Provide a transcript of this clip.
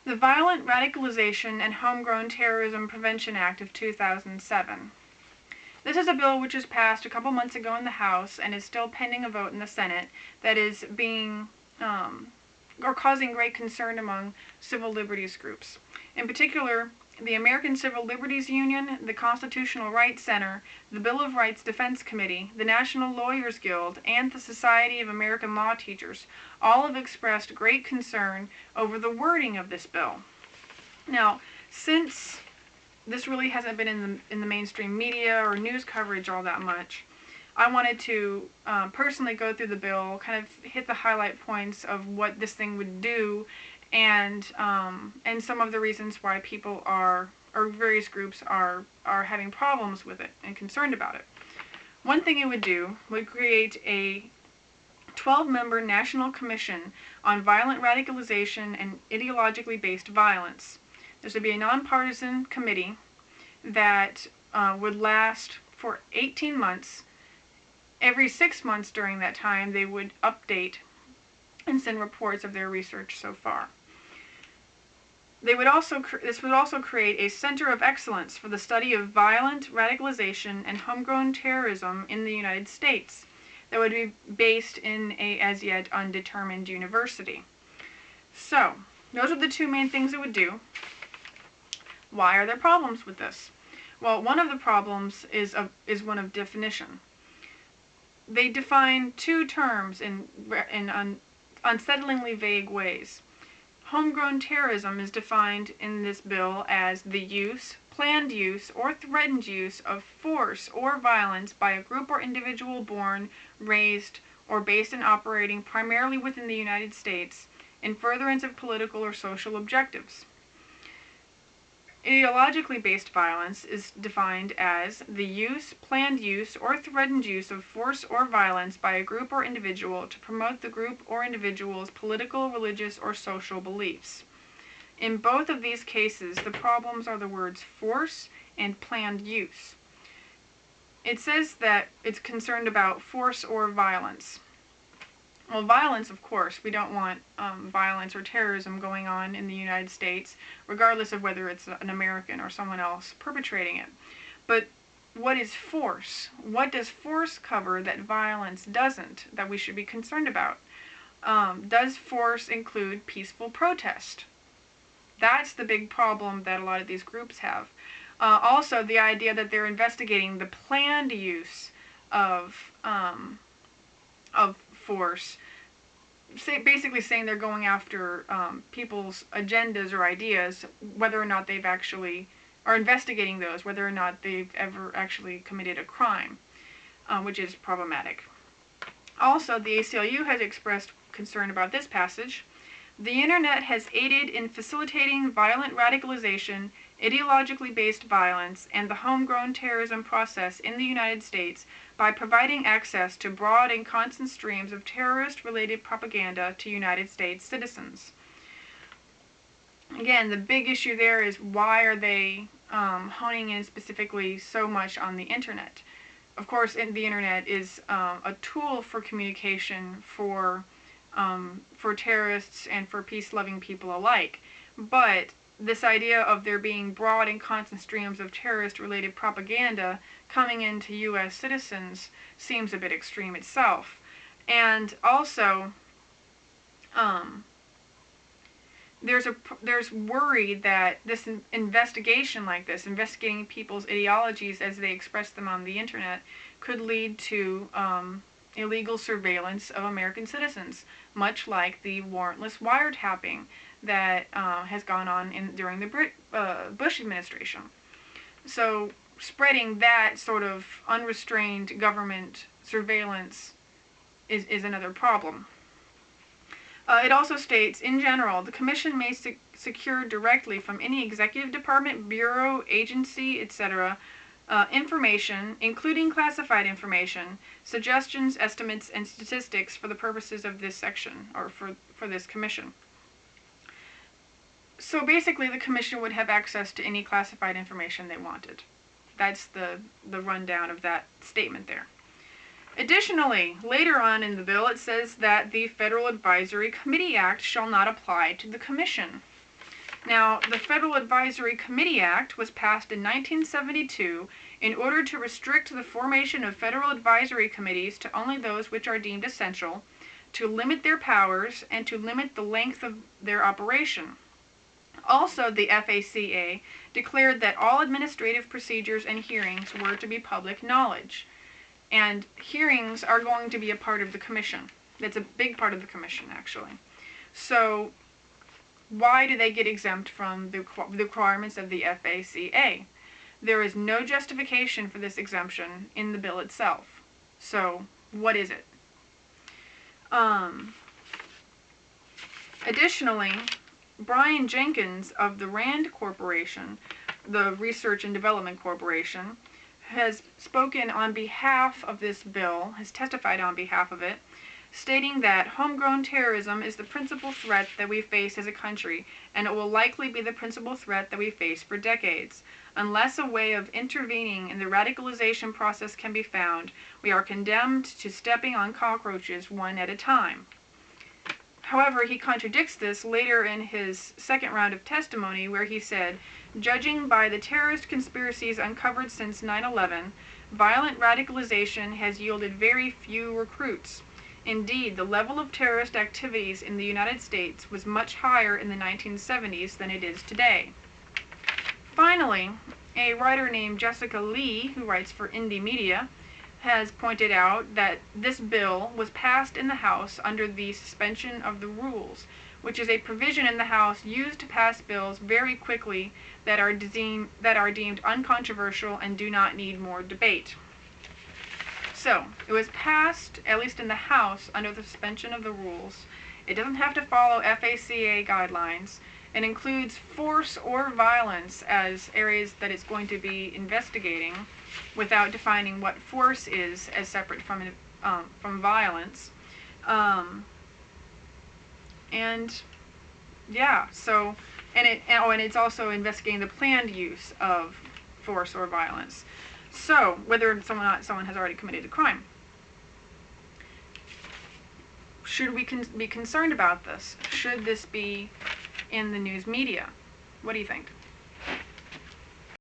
The Violent Radicalization and Homegrown Terrorism Prevention Act of 2007. This is a bill which was passed a couple months ago in the House and is still pending a vote in the Senate that is being or causing great concern among civil liberties groups. In particular, the American Civil Liberties Union, the Constitutional Rights Center, the Bill of Rights Defense Committee, the National Lawyers Guild, and the Society of American Law Teachers all have expressed great concern over the wording of this bill. Now, since this really hasn't been in the mainstream media or news coverage all that much, I wanted to personally go through the bill, kind of hit the highlight points of what this thing would do, and some of the reasons why people or various groups are having problems with it and concerned about it. One thing it would do would create a 12-member National Commission on Violent Radicalization and Ideologically Based Violence. This would be a nonpartisan committee that would last for 18 months. Every 6 months during that time, they would update and send reports of their research so far. This would also create a Center of Excellence for the study of violent radicalization and homegrown terrorism in the United States that would be based in a as yet undetermined university. So, those are the two main things it would do. Why are there problems with this? Well, one of the problems is one of definition. They define two terms in unsettlingly vague ways. Homegrown terrorism is defined in this bill as the use, planned use, or threatened use of force or violence by a group or individual born, raised, or based and operating primarily within the United States in furtherance of political or social objectives. Ideologically based violence is defined as the use, planned use, or threatened use of force or violence by a group or individual to promote the group or individual's political, religious, or social beliefs. In both of these cases, the problems are the words force and planned use. It says that it's concerned about force or violence. Well, violence, of course. We don't want violence or terrorism going on in the United States, regardless of whether it's an American or someone else perpetrating it. But what is force? What does force cover that violence doesn't, that we should be concerned about? Does force include peaceful protest? That's the big problem that a lot of these groups have. Also, the idea that they're investigating the planned use of force, basically saying they're going after people's agendas or ideas, whether or not they've actually, are investigating those, whether or not they've ever actually committed a crime, which is problematic. Also, the ACLU has expressed concern about this passage. The internet has aided in facilitating violent radicalization, ideologically based violence, and the homegrown terrorism process in the United States by providing access to broad and constant streams of terrorist-related propaganda to United States citizens. Again, the big issue there is why are they honing in specifically so much on the internet? Of course, the internet is a tool for communication for terrorists and for peace-loving people alike. But this idea of there being broad and constant streams of terrorist-related propaganda coming into U.S. citizens seems a bit extreme itself. And also, there's worry that this investigation like this, investigating people's ideologies as they express them on the internet, could lead to illegal surveillance of American citizens, much like the warrantless wiretapping that has gone on during the Bush administration. So spreading that sort of unrestrained government surveillance is another problem. It also states, in general, the Commission may secure directly from any executive department, bureau, agency, etc., information, including classified information, suggestions, estimates, and statistics for the purposes of this section, or for this commission. So basically, the commission would have access to any classified information they wanted. That's the rundown of that statement there. Additionally, later on in the bill, it says that the Federal Advisory Committee Act shall not apply to the commission. Now, the Federal Advisory Committee Act was passed in 1972 in order to restrict the formation of federal advisory committees to only those which are deemed essential, to limit their powers, and to limit the length of their operation. Also, the FACA declared that all administrative procedures and hearings were to be public knowledge. And hearings are going to be a part of the commission. That's a big part of the commission, actually. So, why do they get exempt from the requirements of the FACA? There is no justification for this exemption in the bill itself. So, what is it? Additionally, Brian Jenkins of the RAND Corporation, the Research and Development Corporation, has spoken on behalf of this bill, has testified on behalf of it, stating that homegrown terrorism is the principal threat that we face as a country, and it will likely be the principal threat that we face for decades. Unless a way of intervening in the radicalization process can be found, we are condemned to stepping on cockroaches one at a time. However, he contradicts this later in his second round of testimony, where he said, "Judging by the terrorist conspiracies uncovered since 9/11, violent radicalization has yielded very few recruits. Indeed, the level of terrorist activities in the United States was much higher in the 1970s than it is today." Finally, a writer named Jessica Lee, who writes for Indie Media, has pointed out that this bill was passed in the House under the suspension of the rules, which is a provision in the House used to pass bills very quickly that are deemed uncontroversial and do not need more debate. So, it was passed, at least in the House, under the suspension of the rules. It doesn't have to follow FACA guidelines. It includes force or violence as areas that it's going to be investigating, without defining what force is as separate from violence. And yeah, so and it's also investigating the planned use of force or violence. So, whether someone has already committed a crime. Should we be concerned about this? Should this be in the news media? What do you think?